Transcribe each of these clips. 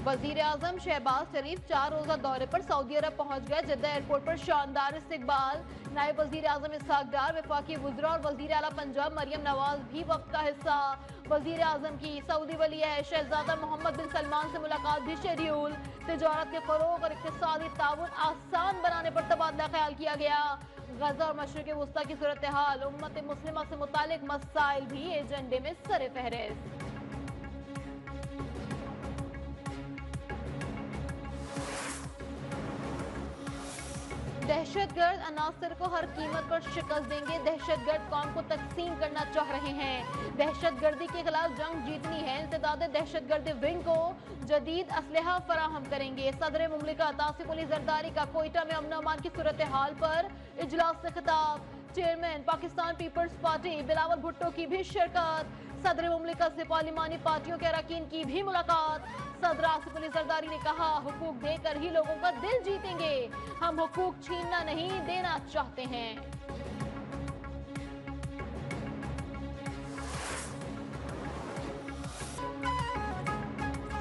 वजीर आजम शहबाज शरीफ 4 रोजा दौरे पर सऊदी अरब पहुंच गए। जद्दा एयरपोर्ट पर शानदार इस्तकबाल। नायब वजीर आजम इसहाक डार, वफाकी वुज़रा और वजीर आला पंजाब मरियम नवाज भी वक्त का हिस्सा। वजीर आजम की सऊदी वली शहजादा मोहम्मद बिन सलमान से मुलाकात भी शेड्यूल। तिजारत के फरोग और इक़्तिसादी ताउन आसान बनाने पर तबादला ख्याल किया गया। गजा और मशरिक़ वुस्ता की सूरत हाल, उम्मत मुस्लिमा से मुतालिक मसाइल भी एजेंडे में सर फहरिस्त। दहशतगर्द अनासर को हर कीमत पर शिकस्त देंगे। दहशतगर्द कौम को तकसीम करना चाह रहे हैं। दहशतगर्दी के खिलाफ जंग जीतनी है। इंसदाद दहशतगर्द विंग को जदीद असलहा फराहम करेंगे। सदर मुमलिकत आसिफ अली जरदारी का कोयटा में अमन अमान की सूरत हाल पर इजलास से खिताब। चेयरमैन पाकिस्तान पीपल्स पार्टी बिलावल भुट्टो की भी शिरकत। सदर मुमलिकत से पार्लिमानी पार्टियों के अरकान की भी मुलाकात। सदर आसिफ अली जरदारी ने कहा, हुकूक देकर ही लोगों का दिल जीतेंगे। हम हुकूक छीनना नहीं, देना चाहते हैं।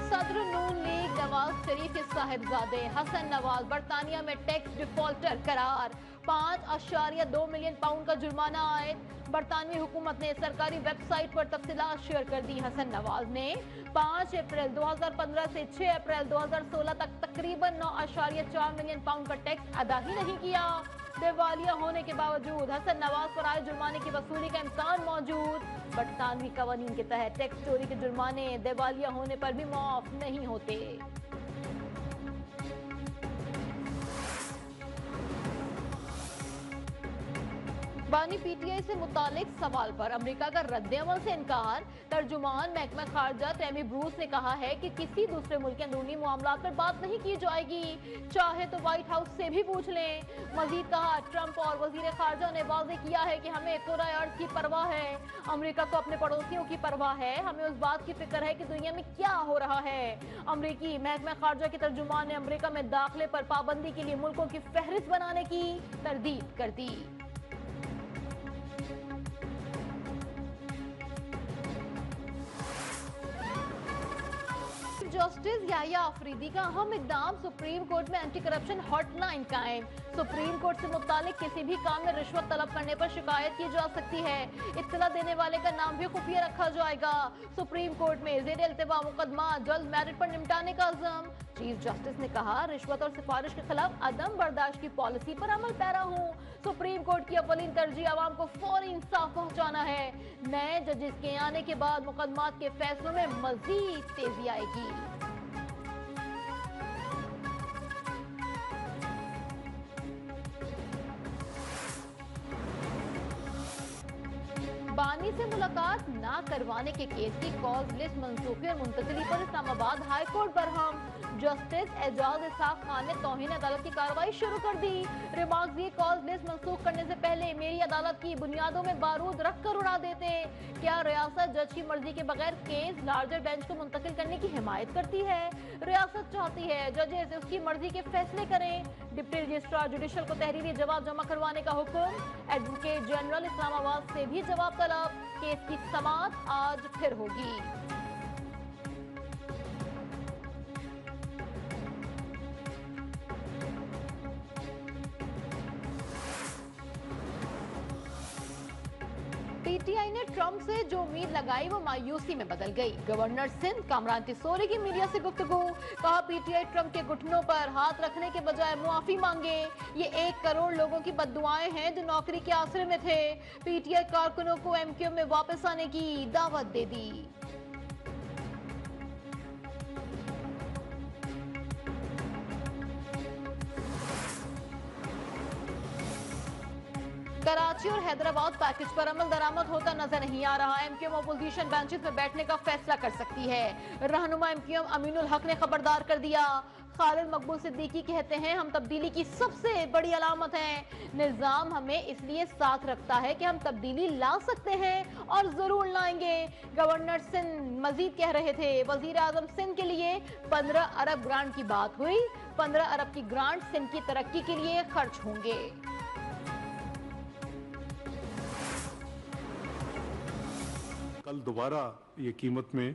सदर नून लीग नवाज शरीफ के साहिबजादे हसन नवाज बरतानिया में टैक्स डिफॉल्टर करार। 5.2 मिलियन पाउंड का जुर्माना आयद। बरतानवी हुकूमत ने सरकारी वेबसाइट पर तफसीलात शेयर कर दी। हसन नवाज ने 5 अप्रैल 2015 से 6 अप्रैल 2016 तक तकरीबन 9.4 मिलियन पाउंड का टैक्स अदा ही नहीं किया। दिवालिया होने के बावजूद हसन नवाज पर आए जुर्माने की वसूली का इम्कान मौजूद। बरतानवी कवानीन के तहत टैक्स चोरी के जुर्माने दिवालिया होने पर भी माफ नहीं होते। बानी पीटीआई से मुतालिक सवाल पर अमेरिका का रद्द-ए-अमल से इनकार। तर्जुमान महकमा खारजा टेमी ब्रूस ने कहा है कि किसी दूसरे मुल्क के अंदरूनी मामला पर बात नहीं की जाएगी, चाहे तो व्हाइट हाउस से भी पूछ लें। मजीद कहा, ट्रंप और वजीर खारजा ने वाज़ेह किया है कि हमें कुर्रा अर्ज़ की परवाह है। अमेरिका को अपने पड़ोसियों की परवाह है। हमें उस बात की फिक्र है कि दुनिया में क्या हो रहा है। अमरीकी महकमा खारजा के तर्जुमान ने अमेरिका में दाखिले पर पाबंदी के लिए मुल्कों की फहरिस्त बनाने की तरदीद कर दी। जस्टिस याहिया अफरीदी का अहम इकदाम। सुप्रीम कोर्ट में एंटी करप्शन हॉटलाइन कायम। सुप्रीम कोर्ट से मुतालिक किसी भी काम में रिश्वत तलब करने पर शिकायत की जा सकती है। इत्तला देने वाले का नाम भी खुफिया रखा जाएगा। सुप्रीम कोर्ट में ज़ेर इल्तिवा मुकदमा जल्द मेरिट पर निपटाने का अज़म। चीफ जस्टिस ने कहा, रिश्वत और सिफारिश के खिलाफ अदम बर्दाश्त की पॉलिसी पर अमल पैरा हूँ। सुप्रीम कोर्ट की अव्वलीन तरजीह आवाम को फौरी इंसाफ पहुँचाना है। नए जजेस के आने के बाद मुकदमात के फैसलों में मजीद तेजी आएगी। बानी से मुलाकात ना करवाने के केस की कॉज लिस्ट मंसूखी और मुंतकिली पर Islamabad high court Barham. Justice Ejaz इसहाक खान ने तौहीन अदालत की कार्रवाई शुरू कर दी। रिमार्क्स ये कॉज लिस्ट मंसूख करने से पहले मेरी अदालत की बुनियादों में बारूद रखकर उड़ा देते। क्या रियासत जज की मर्जी के बगैर केस लार्जर बेंच को मुंतकिल करने की हिमायत करती है? रियासत चाहती है जजेस उसकी मर्जी के फैसले करें। डिप्टी रजिस्ट्रार जुडिशल को तहरीरी जवाब जमा करवाने का हुक्म। एडवोकेट जनरल इस्लामाबाद से भी जवाब तलब। केस की समाअत आज फिर होगी। पीटीआई ने ट्रंप से जो उम्मीद लगाई वो मायूसी में बदल गई। गवर्नर सिंध कामरान तिसोरी की मीडिया से गुफ्तगू। कहा, पीटीआई ट्रंप के घुटनों पर हाथ रखने के बजाय मुआफी मांगे। ये 1 करोड़ लोगों की बद्दुआएं हैं जो नौकरी के आसरे में थे। पीटीआई कारकुनों को एमक्यू में वापस आने की दावत दे दी। कराची और हैदराबाद पैकेज पर अमल दरामद होता नजर नहीं आ रहा। एमक्यूएम अपोजिशन बेंचेस में बैठने का फैसला कर सकती है। रहनुमा एमक्यूएम अमीनुल हक ने खबरदार कर दिया। खालिद मकबूल सिद्दीकी कहते हैं, हम तब्दीली की सबसे बड़ी अलामत हैं। निज़ाम हमें इसलिए साथ रखता है कि हम तब्दीली ला सकते हैं और जरूर लाएंगे। गवर्नर सिंध मजीद कह रहे थे, वजीर आजम सिंध के लिए 15 अरब ग्रांट की बात हुई। 15 अरब की ग्रांट सिंध की तरक्की के लिए खर्च होंगे। कल दोबारा ये कीमत में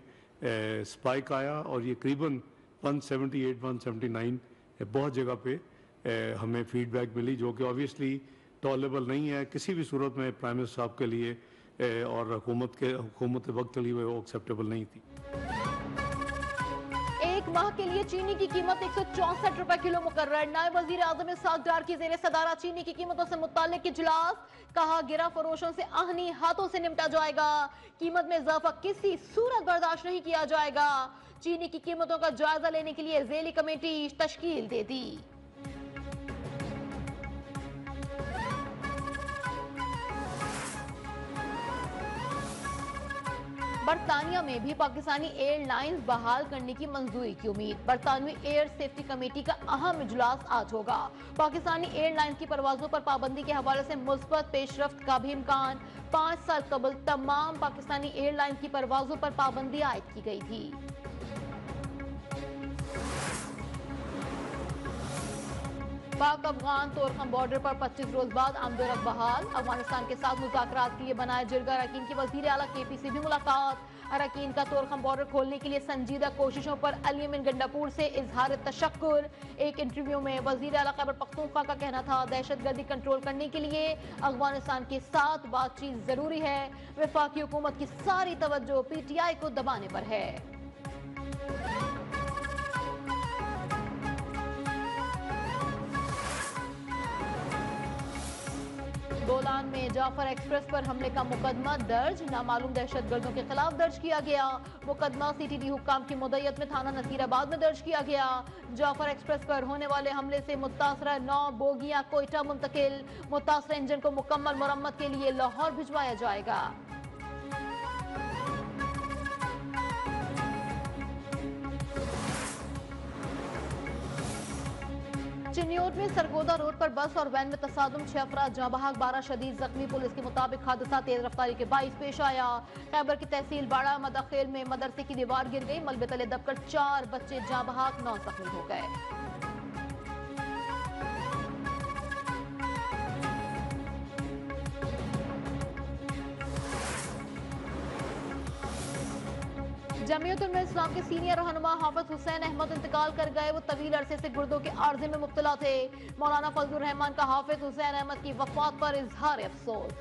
स्पाइक आया और ये करीबन 178, 179 बहुत जगह पे हमें फीडबैक मिली, जो कि ऑब्वियसली टॉलरेबल नहीं है किसी भी सूरत में प्राइम मिनिस्टर साहब के लिए और हुकूमत वक्त के लिए वो एक्सेप्टेबल नहीं थी। एक माह के लिए चीनी की कीमत 164 रुपए किलो मुकर्रर। नायब वजीर आजम इसहाक डार की जेर सदारा चीनी की कीमतों से मुतालिक इजलास। कहा गिरा फरोशों से आहनी हाथों से निपटा जाएगा। कीमत में इजाफा किसी सूरत बर्दाश्त नहीं किया जाएगा। चीनी की कीमतों का जायजा लेने के लिए झेली कमेटी तश्कील दे दी। बरतानिया में भी पाकिस्तानी एयरलाइंस बहाल करने की मंजूरी की उम्मीद। बरतानवी एयर सेफ्टी कमेटी का अहम इजलास आज होगा। पाकिस्तानी एयरलाइंस की परवाजों पर पाबंदी के हवाले से मुस्बत पेशरफ्त का भी इम्कान। 5 साल कबल तमाम पाकिस्तानी एयरलाइंस की परवाजों पर पाबंदी आयद की गई थी। पाक अफगान तोरखम बॉर्डर पर 25 रोज बाद आमदोरफ्त बहाल। अफगानिस्तान के साथ मुज़ाकरात के लिए बनाए जिरगा अरकान की वज़ीर आला KP से भी मुलाकात। अरकान का तोरखम बॉर्डर खोलने के लिए संजीदा कोशिशों पर अली अमीन गंडापुर से इजहार तशक्कुर। एक इंटरव्यू में वज़ीर आला खैबर पख्तूनख्वा का कहना था, दहशतगर्दी कंट्रोल करने के लिए अफगानिस्तान के साथ बातचीत जरूरी है। वफाकी हुकूमत की सारी तवज्जो PTI को दबाने पर है। गोलान में जाफर एक्सप्रेस पर हमले का मुकदमा दर्ज। नामालूम दहशतगर्दों के खिलाफ दर्ज किया गया। मुकदमा CTD हुक्काम की मुद्दत में थाना नसीराबाद में दर्ज किया गया। जाफर एक्सप्रेस पर होने वाले हमले से मुतासरा 9 बोगियां कोयटा मुंतकिल। मुतासरा इंजन को मुकम्मल मरम्मत के लिए लाहौर भिजवाया जाएगा। चिन्योट में सरगोदा रोड पर बस और वैन में तसादुम, 6 अफराद जहां बहक, 12 शदीद जख्मी। पुलिस के मुताबिक हादसा तेज रफ्तारी के बाइस पेश आया। खैबर की तहसील बाड़ा मदाखेल में मदरसे की दीवार गिर गई। मलबे तले दबकर 4 बच्चे जहां बहक, 9 जख्मी हो गए। जमीयत-उल इस्लाम के सीनियर रहनुमा हाफिज हुसैन अहमद इंतकाल कर गए। वो तवील अरसे से गुर्दों के आर्जे में मुब्तला थे। मौलाना फजलुर रहमान का हाफिज हुसैन अहमद की वफात पर इजहार अफसोस।